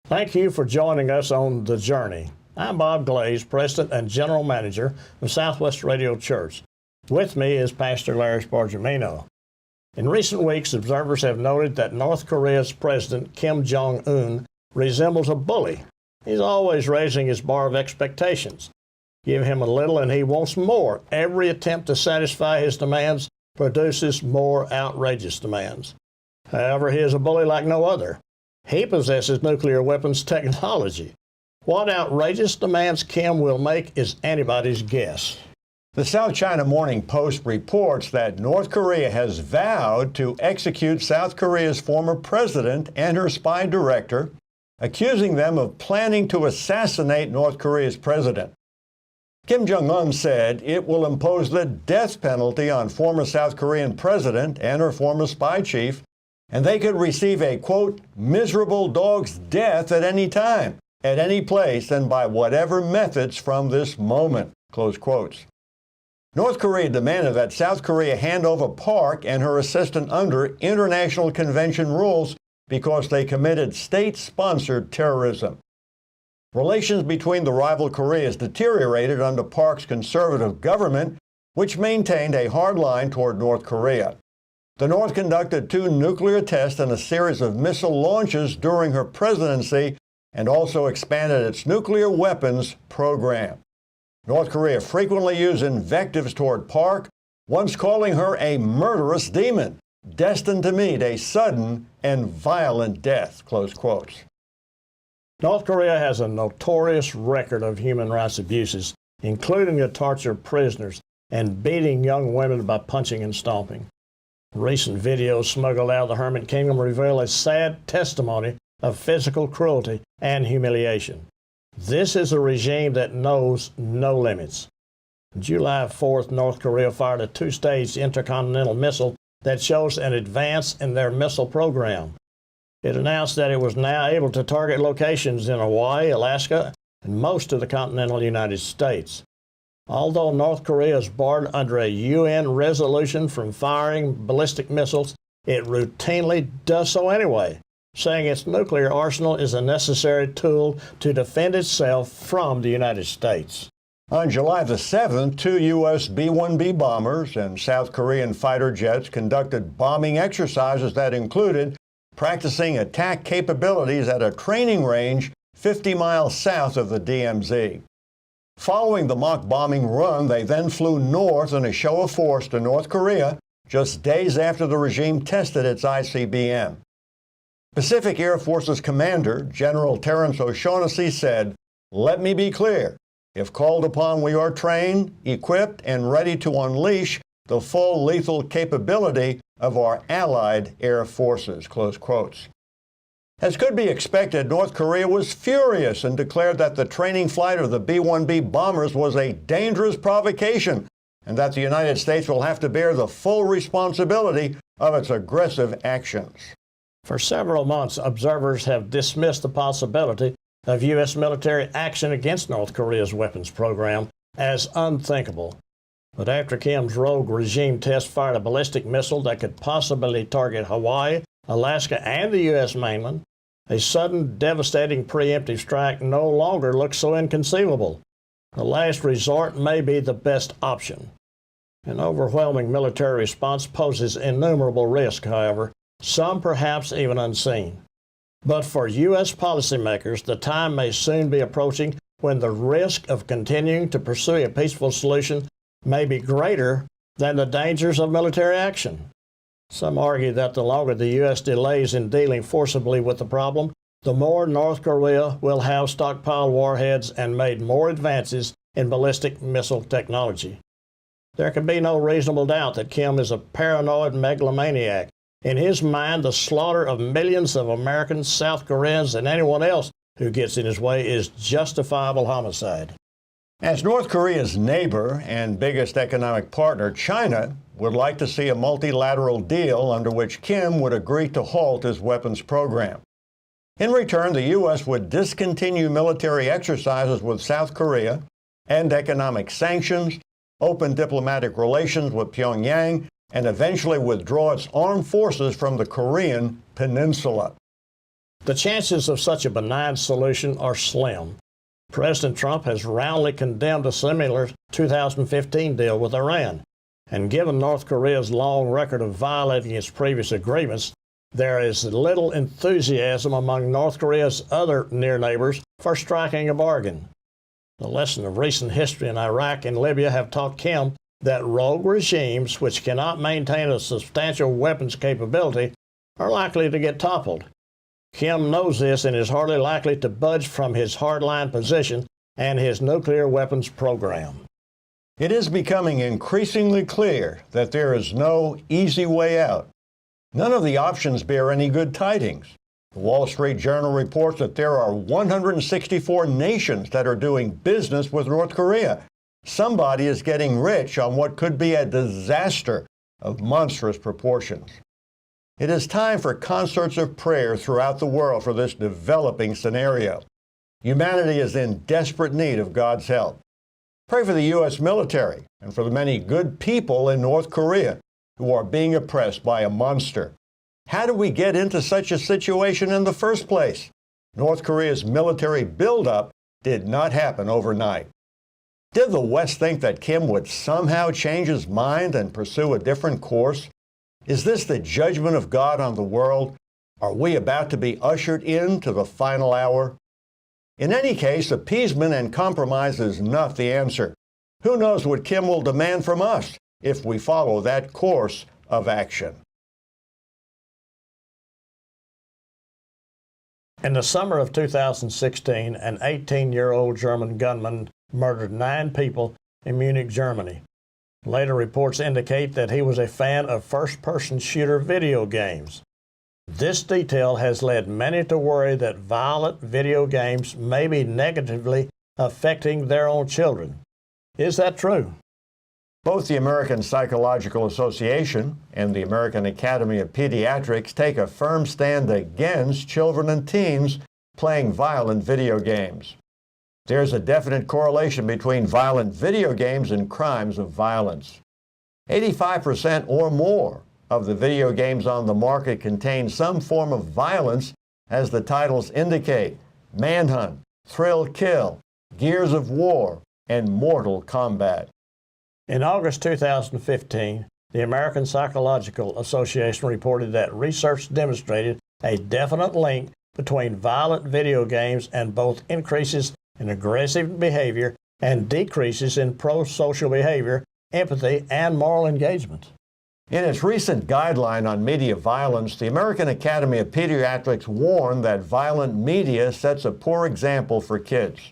Thank you for joining us on The Journey. I'm Bob Glaze, President and General Manager of Southwest Radio Church. With me is Pastor Larry Spargimino. In recent weeks, observers have noted that North Korea's President Kim Jong-un resembles a bully. He's always raising his bar of expectations. Give him a little and he wants more. Every attempt to satisfy his demands produces more outrageous demands. However, he is a bully like no other. He possesses nuclear weapons technology. What outrageous demands Kim will make is anybody's guess. The South China Morning Post reports that North Korea has vowed to execute South Korea's former president and her spy director, accusing them of planning to assassinate North Korea's president. Kim Jong-un said it will impose the death penalty on former South Korean president and her former spy chief, and they could receive a, quote, miserable dog's death at any time, at any place, and by whatever methods from this moment, close quotes. North Korea demanded that South Korea hand over Park and her assistant under international convention rules because they committed state-sponsored terrorism. Relations between the rival Koreas deteriorated under Park's conservative government, which maintained a hard line toward North Korea. The North conducted 2 nuclear tests and a series of missile launches during her presidency and also expanded its nuclear weapons program. North Korea frequently used invectives toward Park, once calling her a murderous demon, destined to meet a sudden and violent death, close quotes. North Korea has a notorious record of human rights abuses, including the torture of prisoners and beating young women by punching and stomping. Recent videos smuggled out of the Hermit Kingdom reveal a sad testimony of physical cruelty and humiliation. This is a regime that knows no limits. July 4th, North Korea fired a 2-stage intercontinental missile that shows an advance in their missile program. It announced that it was now able to target locations in Hawaii, Alaska, and most of the continental United States. Although North Korea is barred under a UN resolution from firing ballistic missiles, it routinely does so anyway, saying its nuclear arsenal is a necessary tool to defend itself from the United States. On July the 7th, 2 U.S. B-1B bombers and South Korean fighter jets conducted bombing exercises that included practicing attack capabilities at a training range 50 miles south of the DMZ. Following the mock bombing run, they then flew north in a show of force to North Korea just days after the regime tested its ICBM. Pacific Air Force's commander, General Terence O'Shaughnessy, said, "Let me be clear. If called upon, we are trained, equipped, and ready to unleash the full lethal capability of our allied air forces," close quotes. As could be expected, North Korea was furious and declared that the training flight of the B-1B bombers was a dangerous provocation and that the United States will have to bear the full responsibility of its aggressive actions. For several months, observers have dismissed the possibility of U.S. military action against North Korea's weapons program as unthinkable. But after Kim's rogue regime test fired a ballistic missile that could possibly target Hawaii, Alaska, and the U.S. mainland, a sudden, devastating preemptive strike no longer looks so inconceivable. The last resort may be the best option. An overwhelming military response poses innumerable risks, however, some perhaps even unseen. But for U.S. policymakers, the time may soon be approaching when the risk of continuing to pursue a peaceful solution may be greater than the dangers of military action. Some argue that the longer the U.S. delays in dealing forcibly with the problem, the more North Korea will have stockpiled warheads and made more advances in ballistic missile technology. There can be no reasonable doubt that Kim is a paranoid megalomaniac. In his mind, the slaughter of millions of Americans, South Koreans, and anyone else who gets in his way is justifiable homicide. As North Korea's neighbor and biggest economic partner, China would like to see a multilateral deal under which Kim would agree to halt his weapons program. In return, the U.S. would discontinue military exercises with South Korea, end economic sanctions, open diplomatic relations with Pyongyang, and eventually withdraw its armed forces from the Korean peninsula. The chances of such a benign solution are slim. President Trump has roundly condemned a similar 2015 deal with Iran, and given North Korea's long record of violating its previous agreements, there is little enthusiasm among North Korea's other near neighbors for striking a bargain. The lesson of recent history in Iraq and Libya have taught Kim that rogue regimes which cannot maintain a substantial weapons capability are likely to get toppled. Kim knows this and is hardly likely to budge from his hardline position and his nuclear weapons program. It is becoming increasingly clear that there is no easy way out. None of the options bear any good tidings. The Wall Street Journal reports that there are 164 nations that are doing business with North Korea. Somebody is getting rich on what could be a disaster of monstrous proportions. It is time for concerts of prayer throughout the world for this developing scenario. Humanity is in desperate need of God's help. Pray for the U.S. military and for the many good people in North Korea who are being oppressed by a monster. How did we get into such a situation in the first place? North Korea's military buildup did not happen overnight. Did the West think that Kim would somehow change his mind and pursue a different course? Is this the judgment of God on the world? Are we about to be ushered into the final hour? In any case, appeasement and compromise is not the answer. Who knows what Kim will demand from us if we follow that course of action? In the summer of 2016, an 18-year-old German gunman murdered 9 people in Munich, Germany. Later reports indicate that he was a fan of first-person shooter video games. This detail has led many to worry that violent video games may be negatively affecting their own children. Is that true? Both the American Psychological Association and the American Academy of Pediatrics take a firm stand against children and teens playing violent video games. There's a definite correlation between violent video games and crimes of violence. 85% or more of the video games on the market contain some form of violence, as the titles indicate: Manhunt, Thrill Kill, Gears of War, and Mortal Kombat. In August 2015, the American Psychological Association reported that research demonstrated a definite link between violent video games and both increases in aggressive behavior and decreases in pro-social behavior, empathy, and moral engagement. In its recent guideline on media violence, the American Academy of Pediatrics warned that violent media sets a poor example for kids.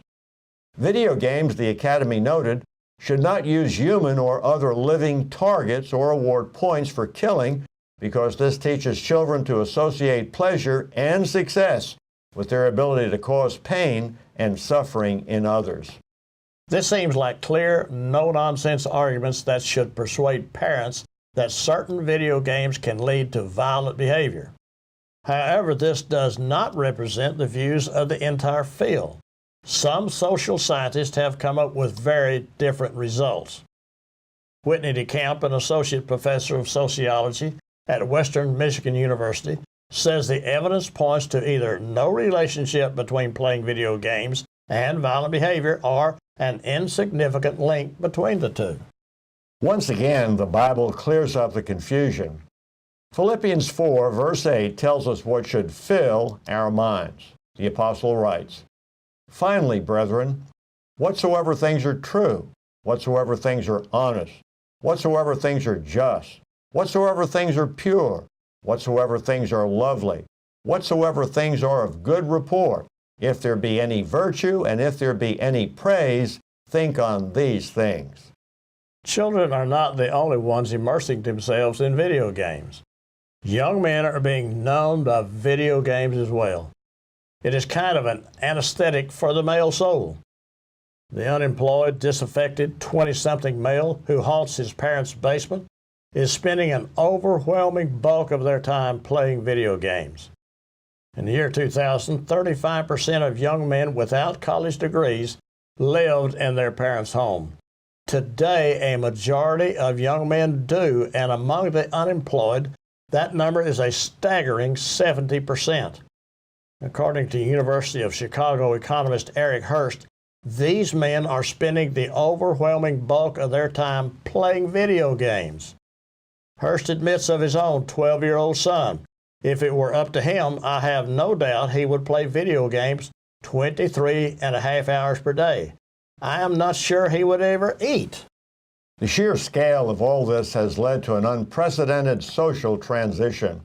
Video games, the Academy noted, should not use human or other living targets or award points for killing, because this teaches children to associate pleasure and success with their ability to cause pain and suffering in others. This seems like clear, no-nonsense arguments that should persuade parents that certain video games can lead to violent behavior. However, this does not represent the views of the entire field. Some social scientists have come up with very different results. Whitney DeCamp, an associate professor of sociology at Western Michigan University, says the evidence points to either no relationship between playing video games and violent behavior or an insignificant link between the two. Once again, the Bible clears up the confusion. Philippians 4, verse 8 tells us what should fill our minds. The apostle writes, "Finally, brethren, whatsoever things are true, whatsoever things are honest, whatsoever things are just, whatsoever things are pure, whatsoever things are lovely, whatsoever things are of good report, if there be any virtue and if there be any praise, think on these things." Children are not the only ones immersing themselves in video games. Young men are being numbed by video games as well. It is kind of an anesthetic for the male soul. The unemployed, disaffected 20-something male who haunts his parents' basement is spending an overwhelming bulk of their time playing video games. In the year 2000, 35% of young men without college degrees lived in their parents' home. Today, a majority of young men do, and among the unemployed, that number is a staggering 70%. According to University of Chicago economist Eric Hurst, these men are spending the overwhelming bulk of their time playing video games. Hurst admits of his own 12-year-old son. If it were up to him, I have no doubt he would play video games 23 and a half hours per day. I am not sure he would ever eat. The sheer scale of all this has led to an unprecedented social transition.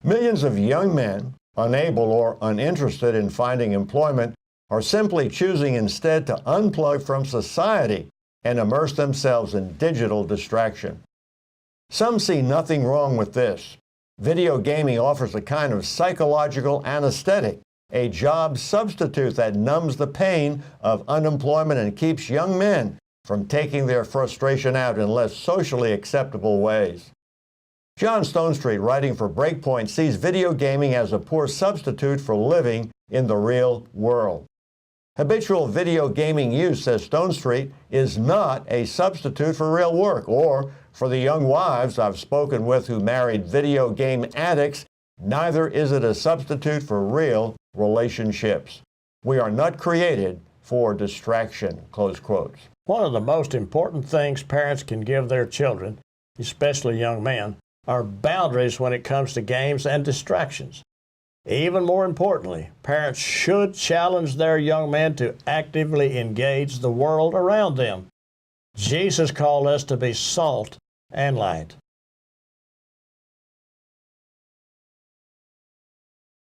Millions of young men, unable or uninterested in finding employment, are simply choosing instead to unplug from society and immerse themselves in digital distraction. Some see nothing wrong with this. Video gaming offers a kind of psychological anesthetic, a job substitute that numbs the pain of unemployment and keeps young men from taking their frustration out in less socially acceptable ways. John Stonestreet, writing for Breakpoint, sees video gaming as a poor substitute for living in the real world. Habitual video gaming use, says Stonestreet, is not a substitute for real work, or for the young wives I've spoken with who married video game addicts, neither is it a substitute for real relationships. We are not created for distraction, close quotes. One of the most important things parents can give their children, especially young men, are boundaries when it comes to games and distractions. Even more importantly, parents should challenge their young men to actively engage the world around them. Jesus called us to be salt and light.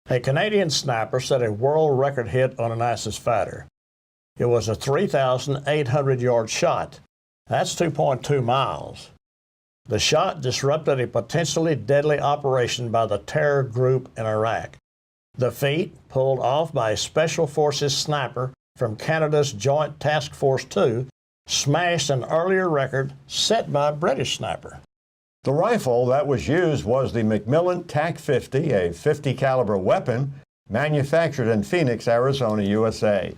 A Canadian sniper set a world record hit on an ISIS fighter. It was a 3,800-yard shot. That's 2.2 miles. The shot disrupted a potentially deadly operation by the terror group in Iraq. The feat, pulled off by a Special Forces sniper from Canada's Joint Task Force 2, smashed an earlier record set by a British sniper. The rifle that was used was the Macmillan TAC-50, a 50 caliber weapon manufactured in Phoenix, Arizona, USA.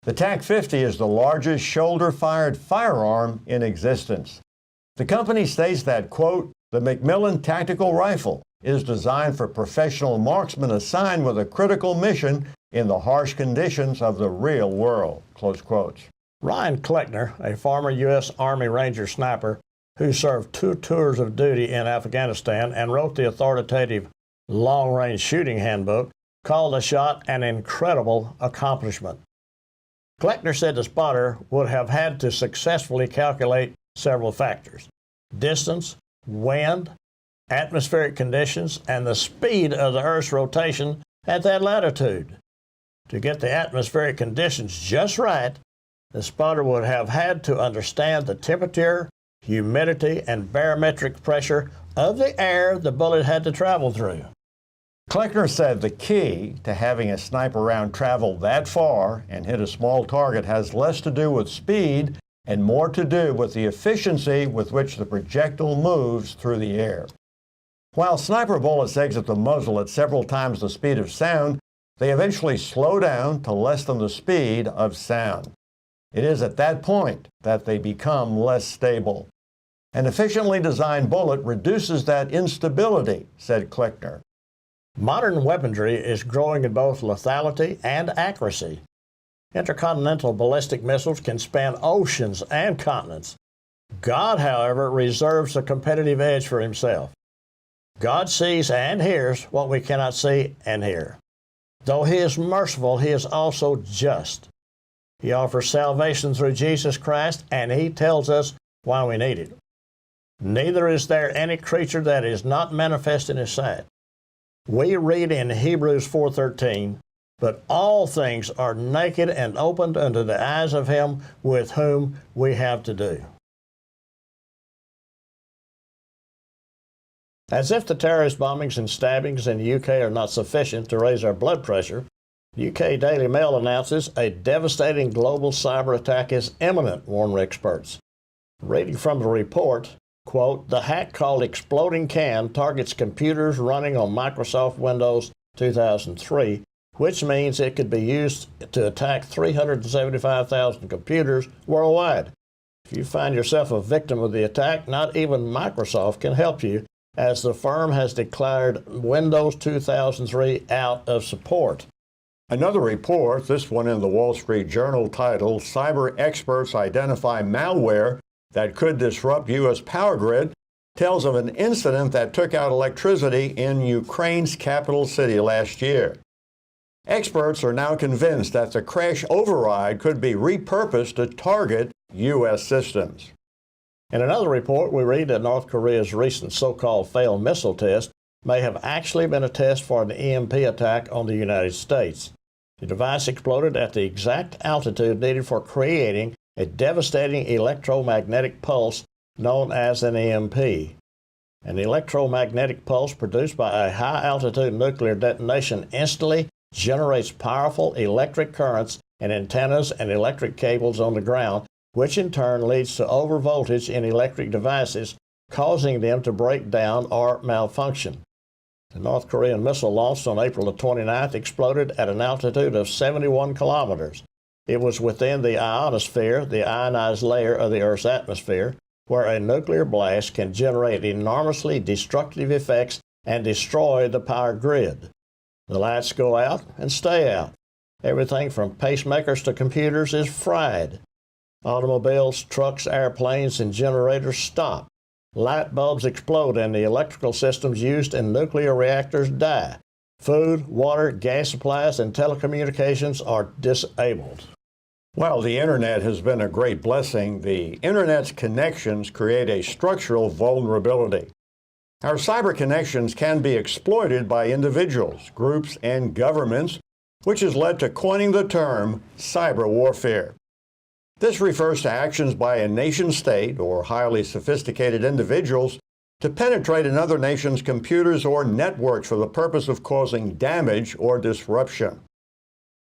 The TAC-50 is the largest shoulder-fired firearm in existence. The company states that, quote, the Macmillan tactical rifle is designed for professional marksmen assigned with a critical mission in the harsh conditions of the real world, close quotes. Ryan Kleckner, a former U.S. Army Ranger sniper who served 2 tours of duty in Afghanistan and wrote the authoritative long-range shooting handbook, called the shot an incredible accomplishment. Kleckner said the spotter would have had to successfully calculate several factors: distance, wind, atmospheric conditions, and the speed of the Earth's rotation at that latitude. To get the atmospheric conditions just right, the spotter would have had to understand the temperature, humidity, and barometric pressure of the air the bullet had to travel through. Kleckner said the key to having a sniper round travel that far and hit a small target has less to do with speed and more to do with the efficiency with which the projectile moves through the air. While sniper bullets exit the muzzle at several times the speed of sound, they eventually slow down to less than the speed of sound. It is at that point that they become less stable. An efficiently designed bullet reduces that instability, said Kleckner. Modern weaponry is growing in both lethality and accuracy. Intercontinental ballistic missiles can span oceans and continents. God, however, reserves a competitive edge for himself. God sees and hears what we cannot see and hear. Though he is merciful, he is also just. He offers salvation through Jesus Christ, and he tells us why we need it. Neither is there any creature that is not manifest in his sight. We read in Hebrews 4:13, but all things are naked and opened unto the eyes of him with whom we have to do. As if the terrorist bombings and stabbings in the UK are not sufficient to raise our blood pressure, the UK Daily Mail announces a devastating global cyber attack is imminent, warn experts. Reading from the report, quote, the hack called Exploding Can targets computers running on Microsoft Windows 2003, which means it could be used to attack 375,000 computers worldwide. If you find yourself a victim of the attack, not even Microsoft can help you, as the firm has declared Windows 2003 out of support. Another report, this one in the Wall Street Journal, titled "Cyber Experts Identify Malware That Could Disrupt U.S. Power Grid," tells of an incident that took out electricity in Ukraine's capital city last year. Experts are now convinced that the crash override could be repurposed to target U.S. systems. In another report, we read that North Korea's recent so-called failed missile test may have actually been a test for an EMP attack on the United States. The device exploded at the exact altitude needed for creating a devastating electromagnetic pulse known as an EMP. An electromagnetic pulse produced by a high-altitude nuclear detonation instantly generates powerful electric currents in antennas and electric cables on the ground, which in turn leads to overvoltage in electric devices, causing them to break down or malfunction. The North Korean missile launched on April the 29th exploded at an altitude of 71 kilometers. It was within the ionosphere, the ionized layer of the Earth's atmosphere, where a nuclear blast can generate enormously destructive effects and destroy the power grid. The lights go out and stay out. Everything from pacemakers to computers is fried. Automobiles, trucks, airplanes, and generators stop. Light bulbs explode and the electrical systems used in nuclear reactors die. Food, water, gas supplies, and telecommunications are disabled. Well, the internet has been a great blessing. The internet's connections create a structural vulnerability. Our cyber connections can be exploited by individuals, groups, and governments, which has led to coining the term cyber warfare. This refers to actions by a nation-state or highly sophisticated individuals to penetrate another nation's computers or networks for the purpose of causing damage or disruption.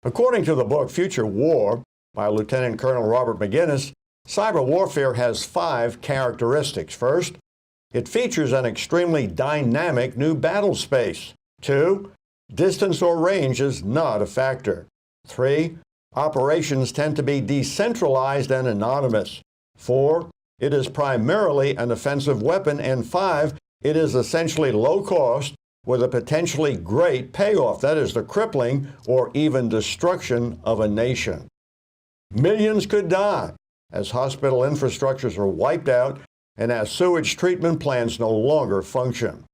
According to the book Future War by Lieutenant Colonel Robert McGinnis, cyber warfare has 5 characteristics. First, it features an extremely dynamic new battle space. 2, distance or range is not a factor. 3, operations tend to be decentralized and anonymous. 4, it is primarily an offensive weapon. And 5, it is essentially low cost with a potentially great payoff. That is the crippling or even destruction of a nation. Millions could die as hospital infrastructures are wiped out and as sewage treatment plants no longer function.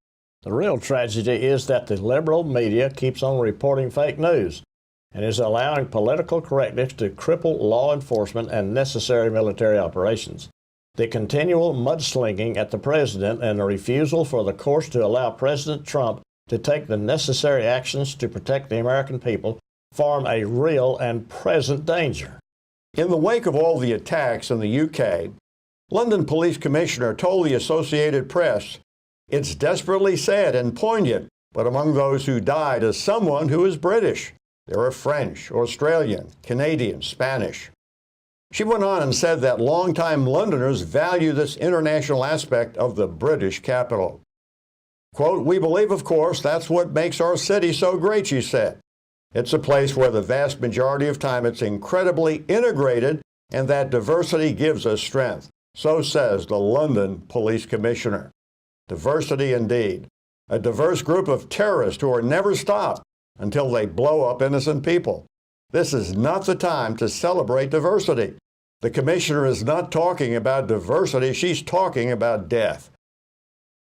The real tragedy is that the liberal media keeps on reporting fake news and is allowing political correctness to cripple law enforcement and necessary military operations. The continual mudslinging at the president and the refusal for the courts to allow President Trump to take the necessary actions to protect the American people form a real and present danger. In the wake of all the attacks in the UK, London Police Commissioner told the Associated Press, "It's desperately sad and poignant, but among those who died is someone who is British. There are French, Australian, Canadian, Spanish." She went on and said that longtime Londoners value this international aspect of the British capital. Quote, "We believe, of course, that's what makes our city so great," she said. "It's a place where the vast majority of time it's incredibly integrated, and that diversity gives us strength." So says the London Police Commissioner. Diversity indeed. A diverse group of terrorists who are never stopped until they blow up innocent people. This is not the time to celebrate diversity. The commissioner is not talking about diversity, she's talking about death.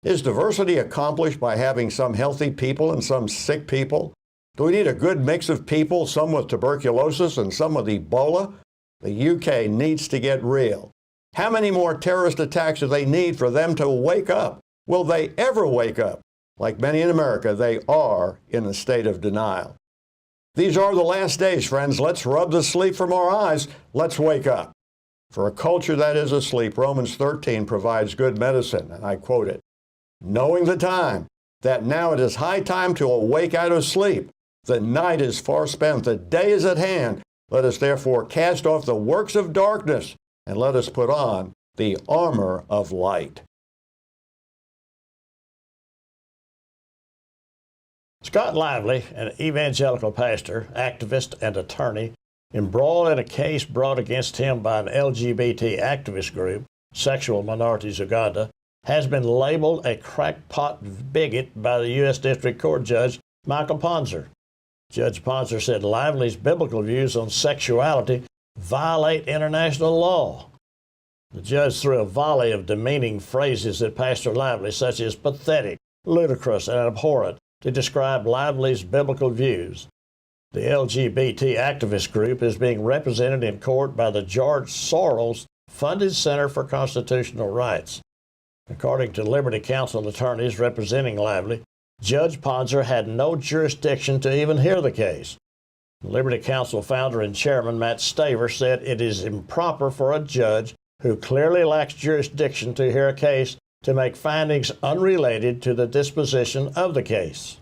Is diversity accomplished by having some healthy people and some sick people? Do we need a good mix of people, some with tuberculosis and some with Ebola? The UK needs to get real. How many more terrorist attacks do they need for them to wake up? Will they ever wake up? Like many in America, they are in a state of denial. These are the last days, friends. Let's rub the sleep from our eyes. Let's wake up. For a culture that is asleep, Romans 13 provides good medicine, and I quote it. "Knowing the time, that now it is high time to awake out of sleep. The night is far spent, the day is at hand. Let us therefore cast off the works of darkness, and let us put on the armor of light." Scott Lively, an evangelical pastor, activist, and attorney, embroiled in a case brought against him by an LGBT activist group, Sexual Minorities Uganda, has been labeled a crackpot bigot by the U.S. District Court Judge Michael Ponzer. Judge Ponzer said Lively's biblical views on sexuality violate international law. The judge threw a volley of demeaning phrases at Pastor Lively, such as pathetic, ludicrous, and abhorrent, to describe Lively's biblical views. The LGBT activist group is being represented in court by the George Soros-funded Center for Constitutional Rights. According to Liberty Counsel attorneys representing Lively, Judge Ponzer had no jurisdiction to even hear the case. Liberty Counsel founder and chairman Matt Staver said it is improper for a judge who clearly lacks jurisdiction to hear a case to make findings unrelated to the disposition of the case.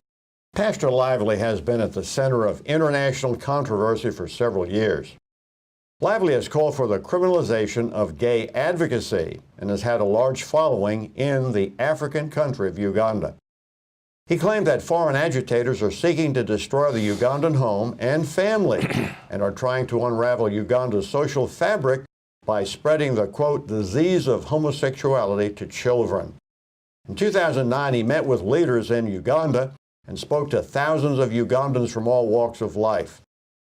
Pastor Lively has been at the center of international controversy for several years. Lively has called for the criminalization of gay advocacy and has had a large following in the African country of Uganda. He claimed that foreign agitators are seeking to destroy the Ugandan home and family and are trying to unravel Uganda's social fabric by spreading the, quote, disease of homosexuality to children. In 2009, he met with leaders in Uganda and spoke to thousands of Ugandans from all walks of life.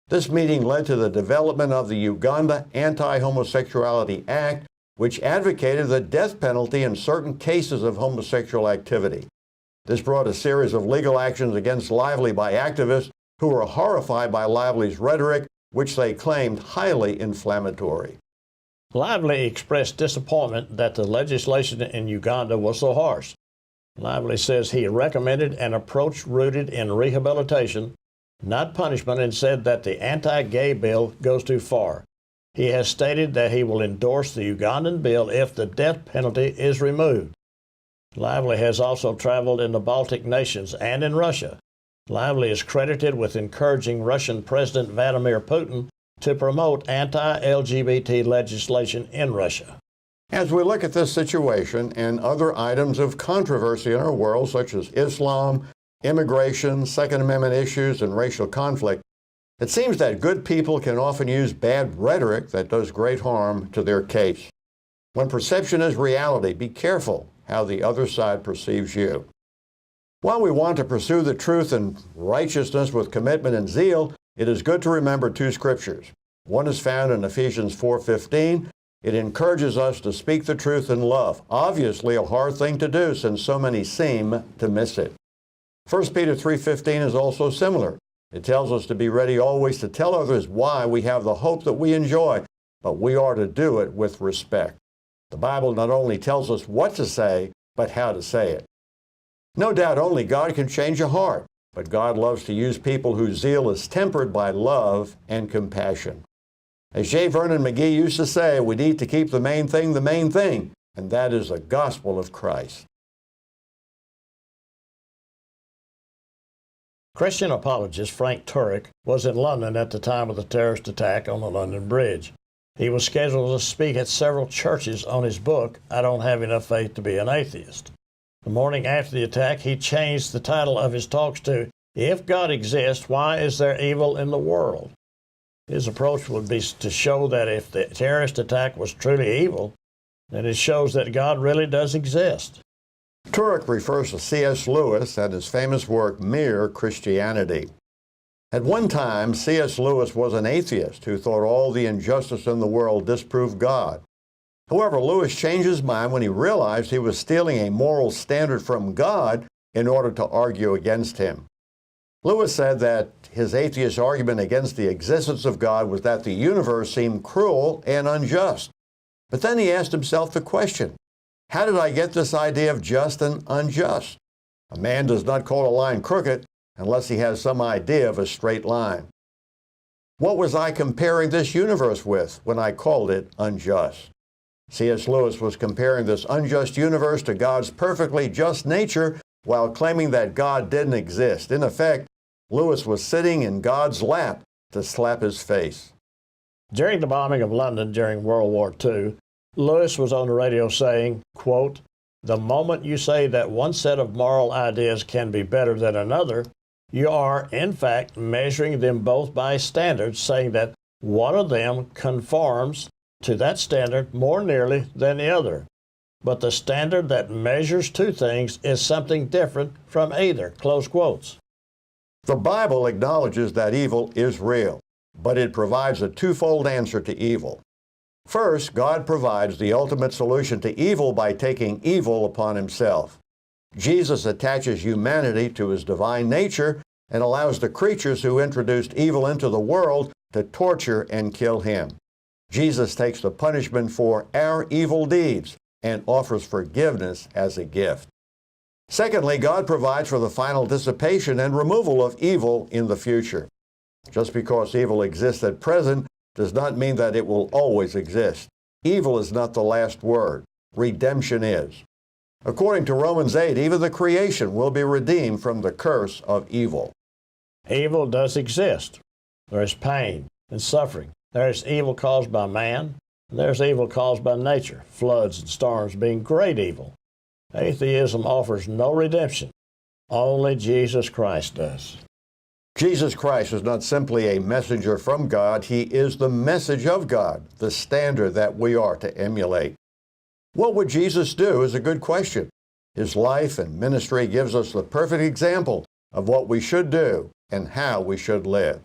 This meeting led to the development of the Uganda Anti-Homosexuality Act, which advocated the death penalty in certain cases of homosexual activity. This brought a series of legal actions against Lively by activists who were horrified by Lively's rhetoric, which they claimed highly inflammatory. Lively expressed disappointment that the legislation in Uganda was so harsh. Lively says he recommended an approach rooted in rehabilitation, not punishment, and said that the anti-gay bill goes too far. He has stated that he will endorse the Ugandan bill if the death penalty is removed. Lively has also traveled in the Baltic nations and in Russia. Lively is credited with encouraging Russian President Vladimir Putin to promote anti-LGBT legislation in Russia. As we look at this situation and other items of controversy in our world, such as Islam, immigration, Second Amendment issues, and racial conflict, it seems that good people can often use bad rhetoric that does great harm to their case. When perception is reality, be careful how the other side perceives you. While we want to pursue the truth and righteousness with commitment and zeal, it is good to remember two scriptures. One is found in Ephesians 4:15. It encourages us to speak the truth in love. Obviously a hard thing to do since so many seem to miss it. 1 Peter 3:15 is also similar. It tells us to be ready always to tell others why we have the hope that we enjoy, but we are to do it with respect. The Bible not only tells us what to say, but how to say it. No doubt only God can change a heart, but God loves to use people whose zeal is tempered by love and compassion. As J. Vernon McGee used to say, we need to keep the main thing, and that is the gospel of Christ. Christian apologist Frank Turek was in London at the time of the terrorist attack on the London Bridge. He was scheduled to speak at several churches on his book, I Don't Have Enough Faith to Be an Atheist. The morning after the attack, he changed the title of his talks to, If God Exists, Why Is There Evil in the World? His approach would be to show that if the terrorist attack was truly evil, then it shows that God really does exist. Turek refers to C.S. Lewis and his famous work, Mere Christianity. At one time, C.S. Lewis was an atheist who thought all the injustice in the world disproved God. However, Lewis changed his mind when he realized he was stealing a moral standard from God in order to argue against him. Lewis said that his atheist argument against the existence of God was that the universe seemed cruel and unjust. But then he asked himself the question, how did I get this idea of just and unjust? A man does not call a line crooked unless he has some idea of a straight line. What was I comparing this universe with when I called it unjust? C.S. Lewis was comparing this unjust universe to God's perfectly just nature while claiming that God didn't exist. In effect, Lewis was sitting in God's lap to slap his face. During the bombing of London during World War II, Lewis was on the radio saying, quote, the moment you say that one set of moral ideas can be better than another, you are, in fact, measuring them both by standards, saying that one of them conforms to that standard more nearly than the other. but the standard that measures two things is something different from either." Close quotes. The Bible acknowledges that evil is real, but it provides a twofold answer to evil. First, God provides the ultimate solution to evil by taking evil upon himself. Jesus attaches humanity to his divine nature and allows the creatures who introduced evil into the world to torture and kill him. Jesus takes the punishment for our evil deeds and offers forgiveness as a gift. Secondly, God provides for the final dissipation and removal of evil in the future. Just because evil exists at present does not mean that it will always exist. Evil is not the last word. Redemption is. According to Romans 8, even the creation will be redeemed from the curse of evil. Evil does exist. There is pain and suffering. There is evil caused by man, and there is evil caused by nature, floods and storms being great evil. Atheism offers no redemption. Only Jesus Christ does. Jesus Christ is not simply a messenger from God, he is the message of God, the standard that we are to emulate. What would Jesus do is a good question. His life and ministry gives us the perfect example of what we should do and how we should live.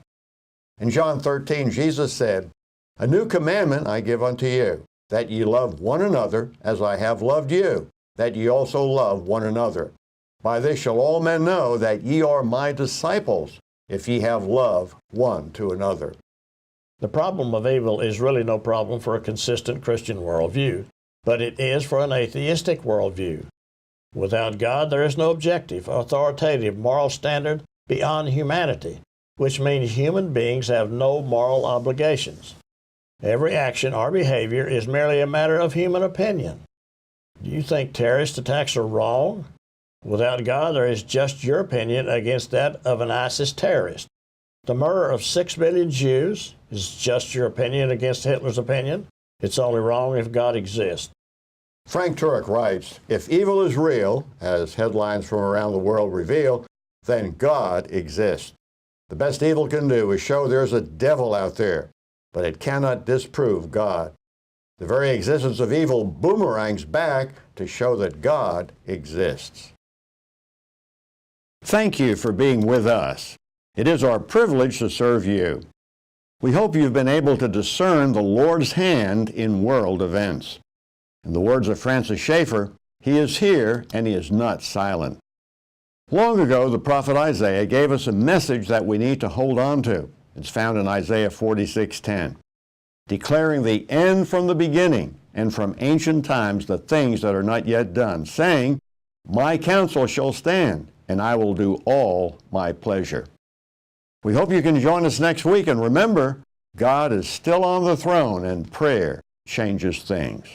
In John 13, Jesus said, "A new commandment I give unto you, that ye love one another as I have loved you, that ye also love one another. By this shall all men know that ye are my disciples, if ye have love one to another." The problem of evil is really no problem for a consistent Christian worldview, but it is for an atheistic worldview. Without God, there is no objective, authoritative moral standard beyond humanity, which means human beings have no moral obligations. Every action or behavior is merely a matter of human opinion. Do you think terrorist attacks are wrong? Without God, there is just your opinion against that of an ISIS terrorist. The murder of 6 million Jews is just your opinion against Hitler's opinion. It's only wrong if God exists. Frank Turek writes, "If evil is real, as headlines from around the world reveal, then God exists. The best evil can do is show there's a devil out there, but it cannot disprove God. The very existence of evil boomerangs back to show that God exists." Thank you for being with us. It is our privilege to serve you. We hope you've been able to discern the Lord's hand in world events. In the words of Francis Schaeffer, He is here and He is not silent. Long ago, the prophet Isaiah gave us a message that we need to hold on to. It's found in Isaiah 46:10, declaring the end from the beginning and from ancient times the things that are not yet done, saying, "My counsel shall stand, and I will do all my pleasure." We hope you can join us next week, and remember, God is still on the throne and prayer changes things.